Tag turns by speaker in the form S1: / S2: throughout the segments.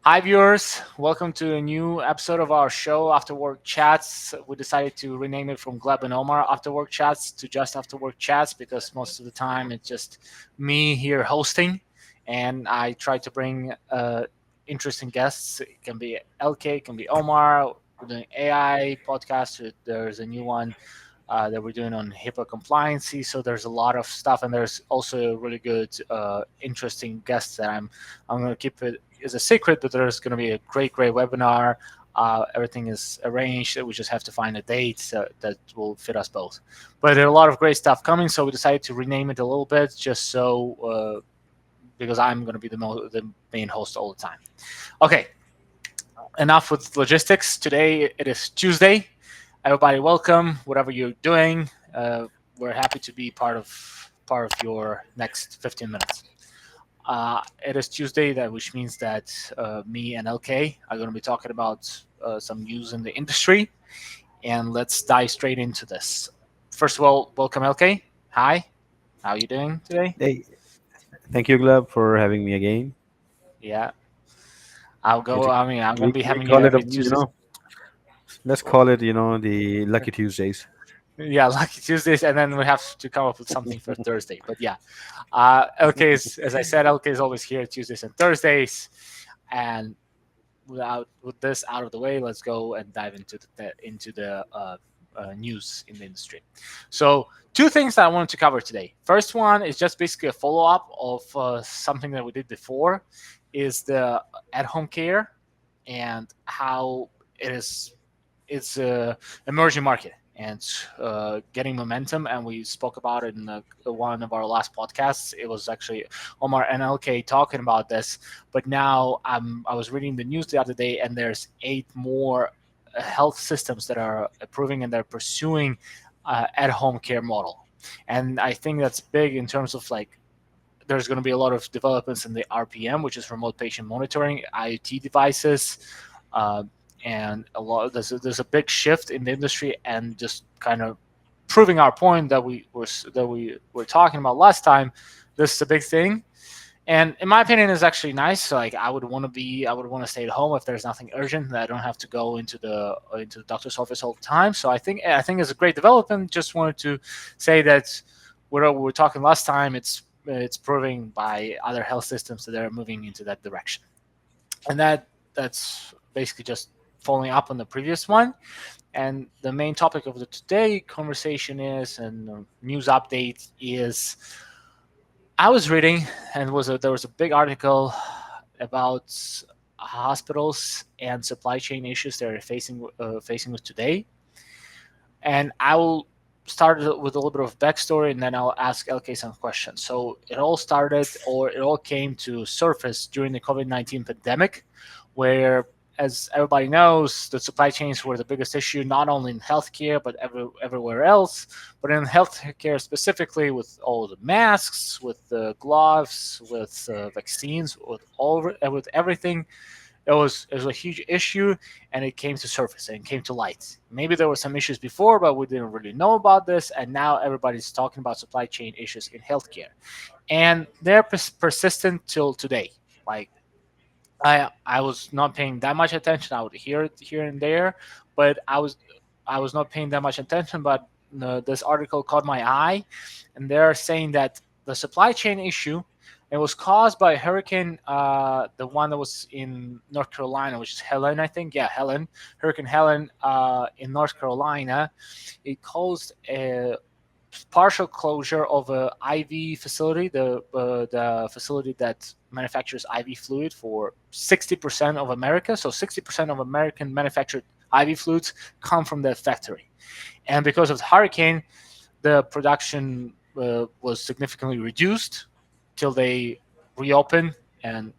S1: Hi, viewers. Welcome to a new episode of our show, After Work Chats. We decided to rename it from Gleb and Omar After Work Chats to just After Work Chats because most of the time it's just me here hosting, and I try to bring interesting guests. It can be LK, it can be Omar. We're doing AI podcast. There's a new one that we're doing on HIPAA compliancy. So there's a lot of stuff, and there's also a really good, interesting guests that I'm going to keep it as a secret. But there's going to be a great webinar. Everything is arranged. We just have to find a date that will fit us both. But there are a lot of great stuff coming, so we decided to rename it a little bit, just so because I'm going to be the main host all the time. Okay, enough with logistics. Today it is Tuesday. Everybody, welcome. Whatever you're doing, we're happy to be part of your next 15 minutes. It is Tuesday, which means that me and LK are going to be talking about some news in the industry, and let's dive straight into this. First of all, welcome, LK. Hi, how are you doing today?
S2: Hey, thank you, Gleb, for having me again.
S1: Yeah, I'll
S2: It,
S1: go. I mean, I'm going to be
S2: we
S1: having you
S2: call it a
S1: every Tuesday.
S2: let's call it the Lucky Tuesdays.
S1: Yeah, lucky Tuesdays, and then we have to come up with something for Thursday. But yeah, LK is, as I said, LK is always here Tuesdays and Thursdays. And with this out of the way, let's go and dive into the news in the industry. So, two things that I wanted to cover today. First one is just basically a follow up of something that we did before, is the at home care and how it's a emerging market and getting momentum. And we spoke about it in one of our last podcasts. It was actually Omar and LK talking about this. But now I was reading the news the other day, and there's 8 more health systems that are approving and they're pursuing at-home care model. And I think that's big in terms of like there's going to be a lot of developments in the RPM, which is remote patient monitoring, IoT devices, uh, and there's a big shift in the industry, and just kind of proving our point that we were talking about last time. This is a big thing, and in my opinion, is actually nice. So, like, I would want to stay at home if there's nothing urgent that I don't have to go into the doctor's office all the time. So I think it's a great development. Just wanted to say that what we were talking last time, it's proving by other health systems that they're moving into that direction, and that's basically just following up on the previous one. And the main topic of the today conversation is, and news update is, I was reading, and there was a big article about hospitals and supply chain issues they're facing with today. And I will start with a little bit of backstory, and then I'll ask LK some questions. So it all came to surface during the COVID-19 pandemic, where, as everybody knows, the supply chains were the biggest issue, not only in healthcare but everywhere else. But in healthcare specifically, with all the masks, with the gloves, with vaccines, with everything, it was a huge issue, and it came to surface and came to light. Maybe there were some issues before, but we didn't really know about this, and now everybody's talking about supply chain issues in healthcare, and they're persistent till today. Like, I was not paying that much attention. I would hear it here and there, but I was not paying that much attention. But this article caught my eye, and they're saying that the supply chain issue, it was caused by hurricane, the one that was in North Carolina, which is Helen, I think. Yeah, Helen, Hurricane Helen, in North Carolina. It caused a partial closure of a IV facility, the facility that manufactures IV fluid for 60% of America. So 60% of American manufactured IV fluids come from that factory. And because of the hurricane, the production was significantly reduced till they reopen, and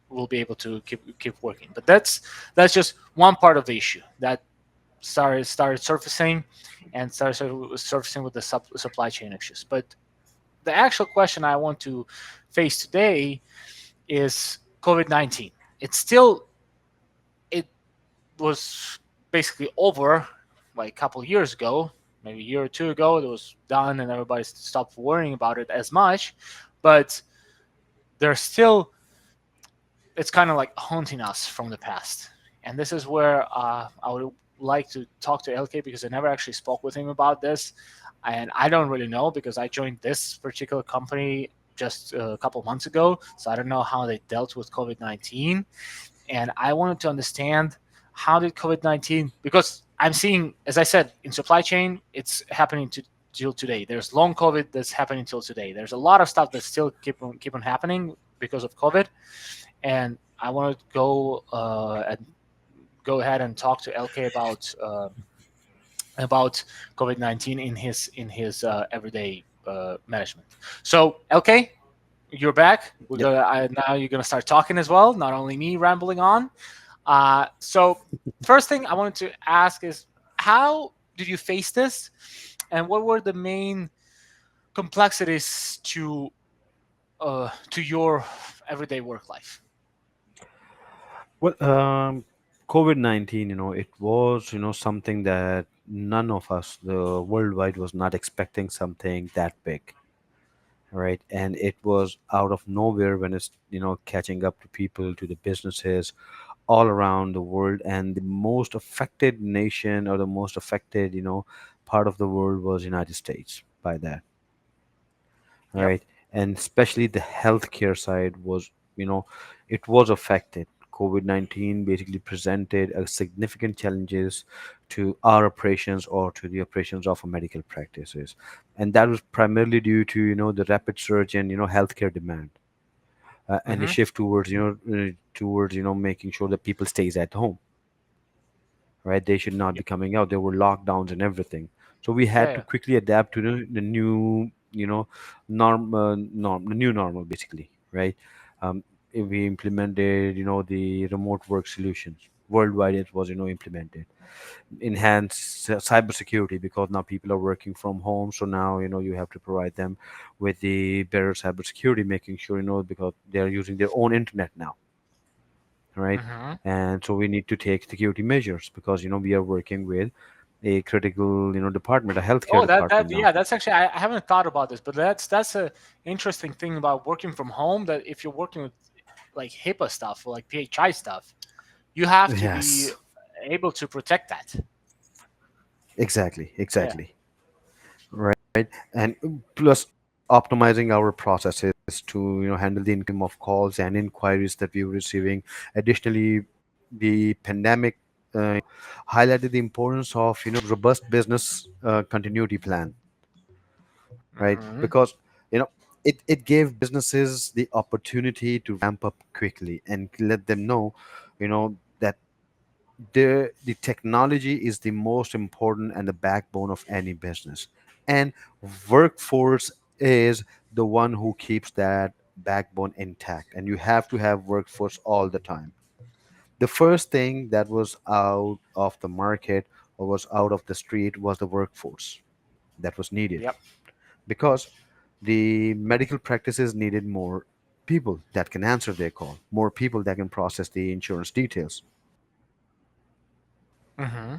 S1: we'll be able to keep working. But that's just one part of the issue that started surfacing, and started surfacing with the supply chain issues. But the actual question I want to face today is COVID-19. It was basically over like a couple of years ago, maybe a year or two ago. It was done, and everybody stopped worrying about it as much. But there's still it's kind of like haunting us from the past. And this is where I would like to talk to LK because I never actually spoke with him about this, and I don't really know because I joined this particular company just a couple months ago, so I don't know how they dealt with COVID-19, and I wanted to understand how did COVID-19, because I'm seeing, as I said, in supply chain, it's happening to till today. There's long COVID that's happening till today. There's a lot of stuff that still keep on happening because of COVID, and I want to and go ahead and talk to LK about COVID-19 in his everyday management. So LK, you're back. Now you're gonna start talking as well. Not only me rambling on. So first thing I wanted to ask is how did you face this, and what were the main complexities to your everyday work life?
S2: Well, COVID-19, it was, something that none of us, the worldwide, was not expecting something that big, right? And it was out of nowhere when it's, catching up to people, to the businesses all around the world. And the most affected nation or the most affected, part of the world was United States by that,
S1: Yep.
S2: right? And especially the healthcare side was, it was affected. COVID-19 basically presented a significant challenges to our operations or to the operations of our medical practices. And that was primarily due to, the rapid surge in, healthcare demand, and the
S1: Mm-hmm.
S2: shift towards, towards, making sure that people stays at home, right? They should not be
S1: Yep.
S2: coming out. There were lockdowns and everything. So we
S1: Yeah.
S2: had to
S1: Yeah.
S2: quickly adapt to the new, the new normal, basically, right? We implemented, the remote work solutions worldwide. It was, implemented. Enhanced cybersecurity because now people are working from home. So now, you have to provide them with the better cybersecurity, making sure, because they're using their own internet now, right?
S1: Mm-hmm.
S2: And so we need to take security measures because we are working with a critical department, a healthcare
S1: Oh, that
S2: department now.
S1: yeah, that's actually I haven't thought about this, but that's a interesting thing about working from home. That if you're working with like HIPAA stuff or like PHI stuff, you have to be
S2: Yes,
S1: able to protect that.
S2: exactly,
S1: Yeah.
S2: exactly, right. And plus optimizing our processes to handle the income of calls and inquiries that we were receiving. Additionally, the pandemic highlighted the importance of robust business continuity plan, right?
S1: Mm-hmm.
S2: Because it gave businesses the opportunity to ramp up quickly and let them know, that the technology is the most important and the backbone of any business, and workforce is the one who keeps that backbone intact, and you have to have workforce all the time. The first thing that was out of the market or was out of the street was the workforce that was needed,
S1: Yep.
S2: because the medical practices needed more people that can answer their call, more people that can process the insurance details,
S1: Mm-hmm.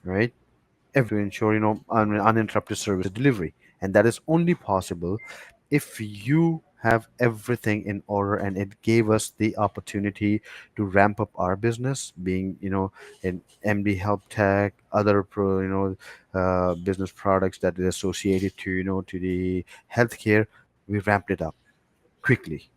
S2: right? To ensure uninterrupted service delivery, and that is only possible if you have everything in order. And it gave us the opportunity to ramp up our business, being in MD Help Tech, other business products that is associated to to the healthcare. We ramped it up quickly.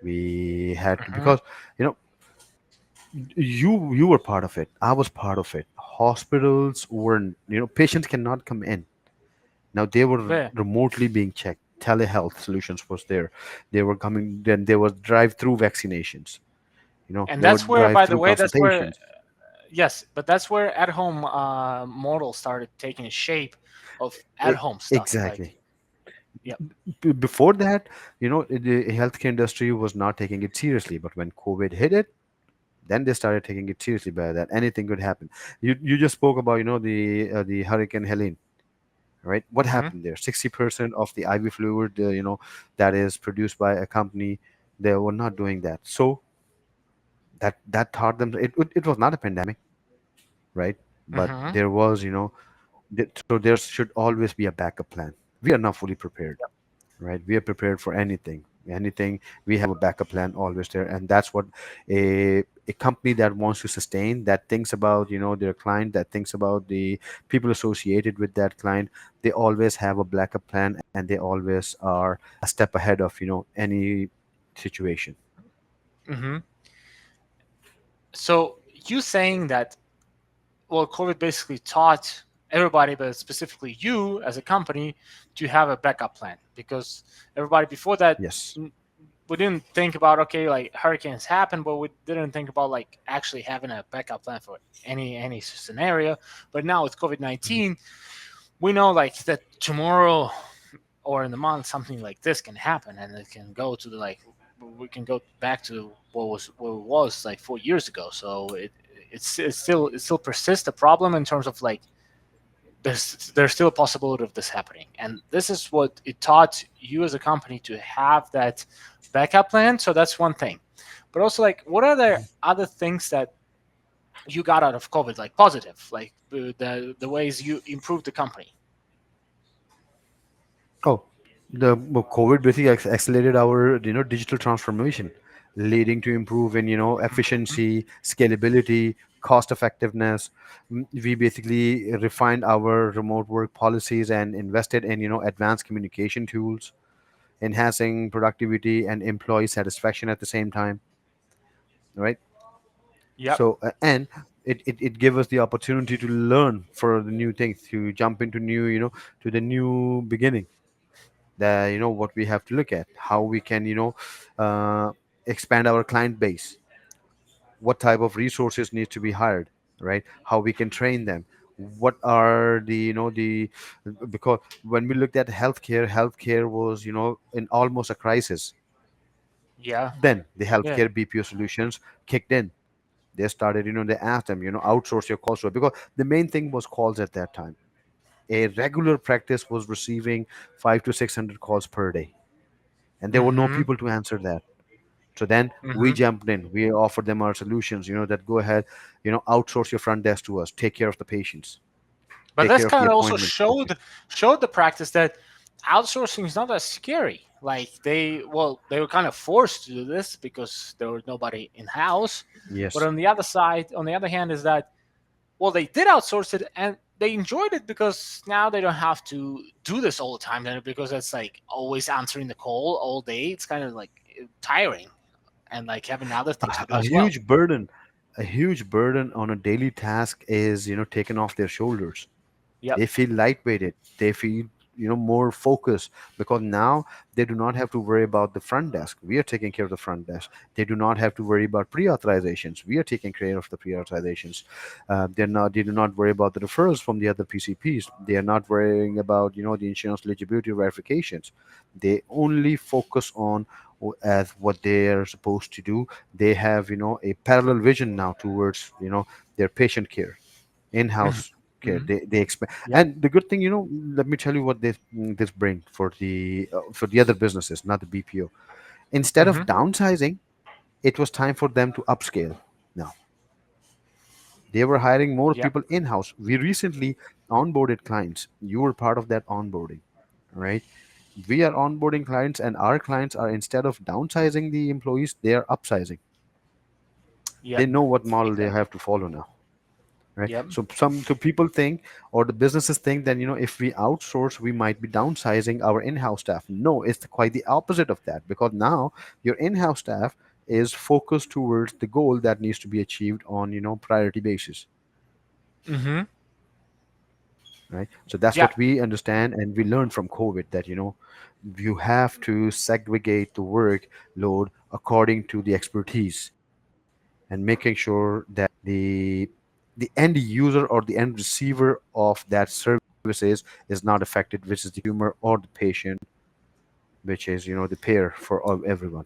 S2: We had to,
S1: Mm-hmm.
S2: because you know you were part of it, I was part of it. Hospitals weren't, patients cannot come in. Now they were
S1: Yeah.
S2: remotely being checked. Telehealth solutions was there. They were coming. Then there was drive-through vaccinations.
S1: And
S2: There were
S1: that's where, by the
S2: drive-through
S1: way, that's where
S2: consultations.
S1: yes, but that's where at-home model started taking a shape of at-home stuff. Like,
S2: Exactly.
S1: yep.
S2: Before that, the healthcare industry was not taking it seriously. But when COVID hit it, then they started taking it seriously. By that, anything could happen. You just spoke about the Hurricane Helene, right? What
S1: Mm-hmm.
S2: happened there? 60% of the IV fluid, that is produced by a company, they were not doing that. So that taught them it was not a pandemic, right? But
S1: Mm-hmm.
S2: there was, so there should always be a backup plan. We are not fully prepared, right? We are prepared for anything. anything, we have a backup plan always there. And that's what a company that wants to sustain, that thinks about, their client, that thinks about the people associated with that client, they always have a backup plan, and they always are a step ahead of, any situation.
S1: Hmm. So you saying that, well, COVID basically taught everybody, but specifically you as a company, to have a backup plan, because everybody before that,
S2: Yes.
S1: we didn't think about, okay, like hurricanes happen, but we didn't think about like actually having a backup plan for any scenario. But now with COVID
S2: Mhm.
S1: 19, we know like that tomorrow or in the month something like this can happen, and it can go to the like we can go back to what it was like 4 years ago. So it still persists a problem in terms of like there's still a possibility of this happening, and this is what it taught you as a company to have that backup plan. So that's one thing. But also, like, what are the other things that you got out of COVID, like positive, like the ways you improved the company?
S2: Oh, the COVID basically accelerated our digital transformation, leading to improve in
S1: Mhm.
S2: efficiency, scalability, cost effectiveness. We basically refined our remote work policies and invested in advanced communication tools, enhancing productivity and employee satisfaction at the same time, right?
S1: Yep.
S2: So and it gave us the opportunity to learn for the new things, to jump into new to the new beginning, that what we have to look at, how we can uh, expand our client base, what type of resources need to be hired, right? How we can train them, what are the because when we looked at healthcare was in almost a crisis.
S1: Yeah.
S2: Then the
S1: Yeah.
S2: healthcare BPO solutions kicked in. They started, they asked them, outsource your calls to it, because the main thing was calls at that time. A regular practice was receiving 5 to 600 calls per day, and there were no
S1: Mm-hmm.
S2: people to answer that. So then we
S1: Mm-hmm.
S2: jumped in. We offered them our solutions, that go ahead, outsource your front desk to us, take care of the patients,
S1: But
S2: take
S1: this
S2: care of the
S1: kind of also
S2: appointments for the
S1: showed the practice that outsourcing is not as scary. Like they were kind of forced to do this because there was nobody in house. But
S2: yes.
S1: on the other side, on the other hand, is that, well, they did outsource it and they enjoyed it because now they don't have to do this all the time. Then because it's like always answering the call all day. It's kind of like tiring, and like having other things to do
S2: A
S1: as well.
S2: huge burden on a daily task is taken off their shoulders.
S1: Yep.
S2: They feel lightweighted, they feel more focused, because now they do not have to worry about the front desk. We are taking care of the front desk. They do not have to worry about pre-authorizations. We are taking care of the pre-authorizations. They do not worry about the referrals from the other PCPs. They are not worrying about the insurance eligibility verifications. They only focus on as what they are supposed to do. They have a parallel vision now towards their patient care, in-house care.
S1: Mm-hmm.
S2: They expand.
S1: Yep.
S2: And the good thing, let me tell you what this bring for the other businesses, not the BPO. Instead of
S1: Mm-hmm.
S2: downsizing, it was time for them to upscale. Now they were hiring more
S1: Yep.
S2: people in-house. We recently onboarded clients. You were part of that onboarding, right? We are onboarding clients, and our clients are, instead of downsizing the employees, they are upsizing. They
S1: Yep.
S2: know what model they
S1: Exactly.
S2: have to follow now, right?
S1: Yep.
S2: So people think, or the businesses think, that if we outsource, we might be downsizing our in-house staff. No, it's quite the opposite of that, because now your in-house staff is focused towards the goal that needs to be achieved on priority basis,
S1: Mm-hmm.
S2: right? So that's
S1: Yeah.
S2: what we understand, and we learned from COVID, that you have to segregate the workload according to the expertise, and making sure that the end user or the end receiver of that services is not affected, which is the consumer or the patient, which is the payer for everyone.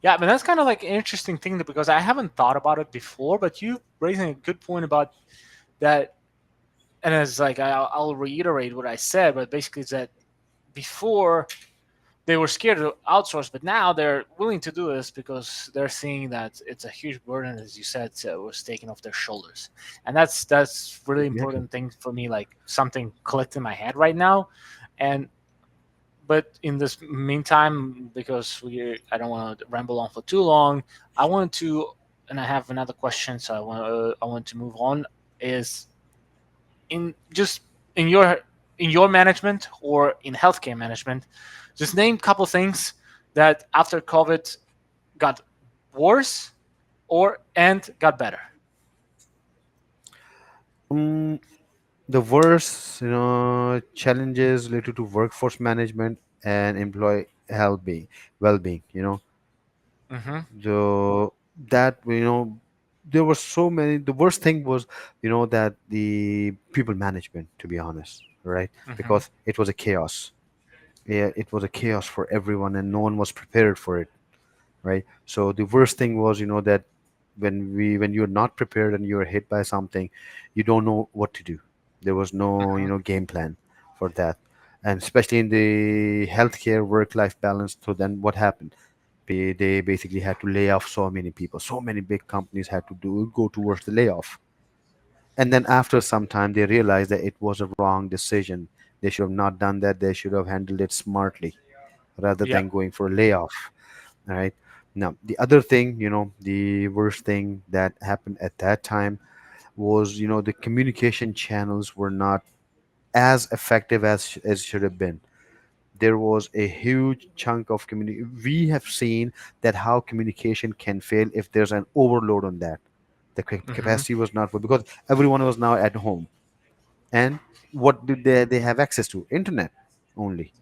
S1: Yeah, but that's kind of like an interesting thing because I haven't thought about it before. But you raising a good point about that, and it's like I'll reiterate what I said, but basically it's that before they were scared to outsource, but now they're willing to do this because they're seeing that it's a huge burden, as you said, was taken off their shoulders, and that's really
S2: Exactly.
S1: important thing for me, like something clicked in my head right now, and But in this meantime, because I don't want to ramble on for too long, I wanted to, and I have another question, so I want to move on. Is in just in your in your management or in healthcare management, just name a couple things that after COVID got worse or and got better.
S2: Um, the worst, challenges related to workforce management and employee health being well-being.
S1: Mm-hmm.
S2: The that there were so many. The worst thing was, that the people management, to be honest, right?
S1: Mm-hmm.
S2: Because it was a chaos. Yeah, it was a chaos for everyone, and no one was prepared for it, right? So the worst thing was, that when you're not prepared and you're hit by something, you don't know what to do. There was no,
S1: Mm-hmm.
S2: game plan for that, and especially in the healthcare work-life balance. So then what happened? They basically had to lay off so many people. So many big companies had to go towards the layoff, and then after some time they realized that it was a wrong decision. They should have not done that. They should have handled it smartly rather
S1: Yep.
S2: than going for a layoff. All right. Now, the other thing, the worst thing that happened at that time was, the communication channels were not as effective as should have been. There was a huge chunk of community. We have seen that how communication can fail if there's an overload on that. The
S1: Mm-hmm.
S2: capacity was not full because everyone was now at home. And what did they have access to? Internet only.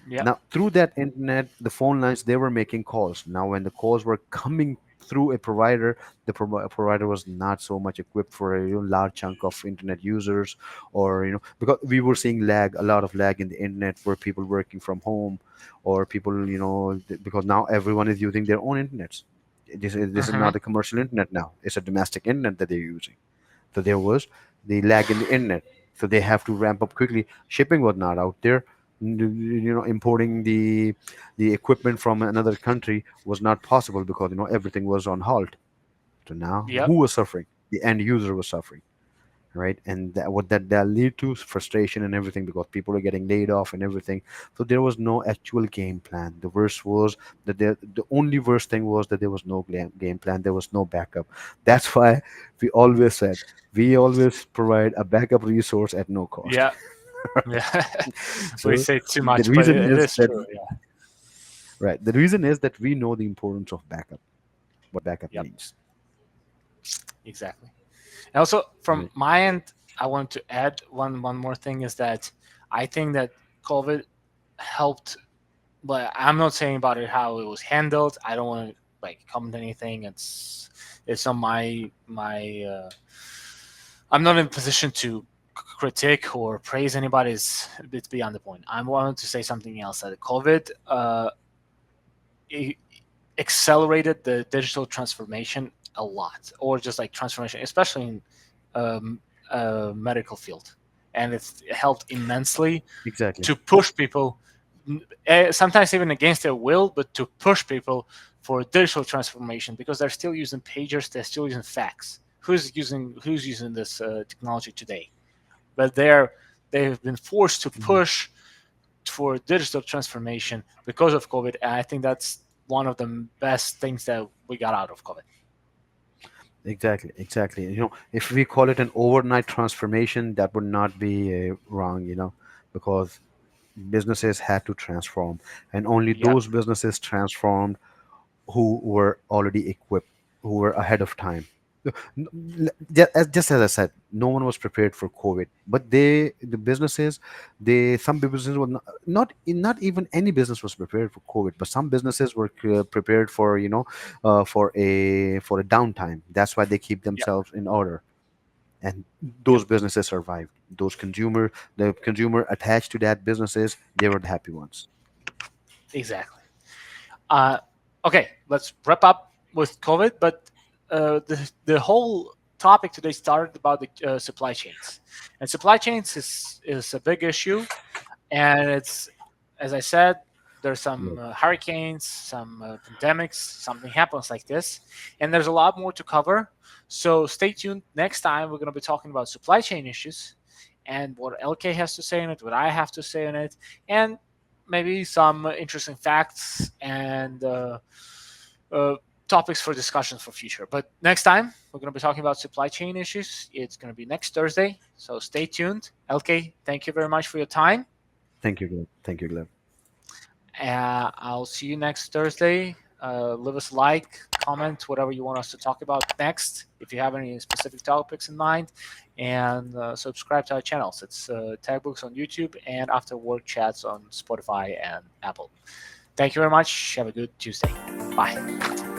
S1: Yep.
S2: Now, through that internet, the phone lines, they were making calls. Now, when the calls were coming through a provider, the provider was not so much equipped for a large chunk of internet users, or because we were seeing lag, a lot of lag in the internet for people working from home, or people, because now everyone is using their own internets. This is
S1: Mm-hmm.
S2: not a commercial internet now; it's a domestic internet that they're using. So there was the lag in the internet. So they have to ramp up quickly. Shipping was not out there. Importing the equipment from another country was not possible because everything was on halt. So now
S1: Yep.
S2: who was suffering? The end user was suffering, right? And what that lead to is frustration and everything because people are getting laid off and everything. So there was no actual game plan. The worst was that the only worst thing was that there was no game plan. There was no backup. That's why we always said we always provide a backup resource at no cost.
S1: Yeah. Yeah. We
S2: So
S1: say too
S2: the
S1: much, but
S2: reason
S1: it
S2: is
S1: is
S2: that
S1: true. Yeah.
S2: right. The reason is that we know the importance of backup. What backup
S1: Yep.
S2: means.
S1: Exactly. And also from
S2: Right.
S1: my end, I want to add one more thing is that I think that COVID helped, but I'm not saying about it how it was handled. I don't want to like comment anything. It's on I'm not in a position to critique or praise anybody. It's beyond the point. I wanted to say something else. That COVID it accelerated the digital transformation a lot, or just like transformation, especially in um, medical field, and it's helped immensely
S2: Exactly.
S1: to push people, sometimes even against their will, but to push people for digital transformation because they're still using pagers, they're still using fax. Who's using this technology today? But they've been forced to
S2: Mhm.
S1: push for digital transformation because of COVID, and I think that's one of the best things that we got out of COVID.
S2: Exactly, exactly. If we call it an overnight transformation, that would not be wrong, because businesses had to transform, and only
S1: Yep.
S2: those businesses transformed who were already equipped, who were ahead of time. Just as I said, no one was prepared for COVID, but the businesses, some businesses were not even any business was prepared for COVID, but some businesses were prepared for for a downtime. That's why they keep
S1: Yep.
S2: themselves in order, and
S1: Yep.
S2: those businesses survived. The consumer attached to that businesses, they were the happy ones.
S1: Exactly. Uh, okay, let's wrap up with COVID. But the whole topic today started about the supply chains, and supply chains is a big issue. And it's, as I said, there's
S2: Yeah.
S1: some hurricanes, some pandemics, something happens like this, and there's a lot more to cover. So stay tuned. Next time we're going to be talking about supply chain issues and what LK has to say on it, what I have to say on it, and maybe some interesting facts and uh, topics for discussions for future. But next time we're going to be talking about supply chain issues. It's going to be next Thursday, so stay tuned. LK, thank you very much for your time.
S2: Thank you, Gleb. Thank you, Gleb.
S1: I'll see you next Thursday. Leave us a like, comment, whatever you want us to talk about next. If you have any specific topics in mind, and subscribe to our channels. It's Tekboox on YouTube and After Work Chats on Spotify and Apple. Thank you very much. Have a good Tuesday. Bye.